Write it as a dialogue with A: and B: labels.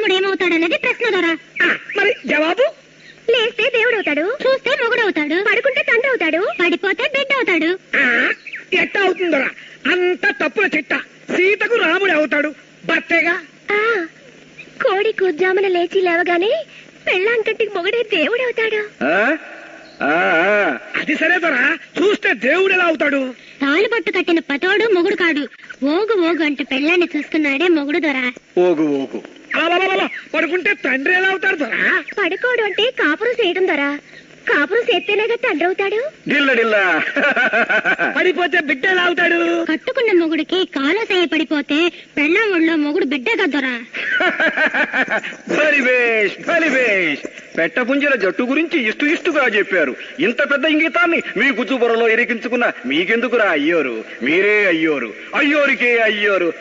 A: రాముడు ఏమవుతాడనేది ప్రశ్న దొరా.
B: మరి జవాబు?
A: లేస్తే దేవుడు అవుతాడు, చూస్తే మొగుడు అవుతాడు, పడుకుంటే తండ్రి అవుతాడు, పడిపోతే బిడ్డ అవుతాడు.
B: ఎట్టా అవుతుందరా? అంత తప్పుల చిట్ట. సీతకు రాముడు అవుతాడు, భర్తేగా.
A: కోడి కూర్జామున లేచి లేవగానే పెళ్ళాంకంటికి మొగుడే దేవుడు అవుతాడు.
B: అది సరే దొరా, చూస్తే దేవుడు ఎలా అవుతాడు?
A: తాలు పట్టు కట్టిన పతోడు మొగుడు కాడు. ఓగు ఓగు అంటే పెళ్ళాన్ని చూసుకున్నాడే మొగుడు దొరా.
C: ఓగు ఓగు.
B: పడుకుంటే తండ్రి ఎలా అవుతాడు దొరా?
A: పడుకోడు అంటే కాపురం చేయడం దొరా. కాపురం చేస్తేనేగా తండ్రి అవుతాడు.
C: డిల్ల డిల్ల.
B: పడిపోతే బిడ్డ ఎలా అవుతాడు?
A: కట్టుకున్న మొగుడికి కాలో చేయ పడిపోతే పెళ్ళాం ఒళ్ళో మొగుడు బిడ్డ కదొరా.
C: బలివేష్ పెట్టపుంజల జట్టు గురించి ఇష్టుగా చెప్పారు. ఇంత పెద్ద ఇంగితాన్ని మీ గుజ్జుబొరలో ఇరికించుకున్న మీకెందుకురా అయ్యోరు? మీరే అయ్యోరు, అయ్యోరికే అయ్యోరు.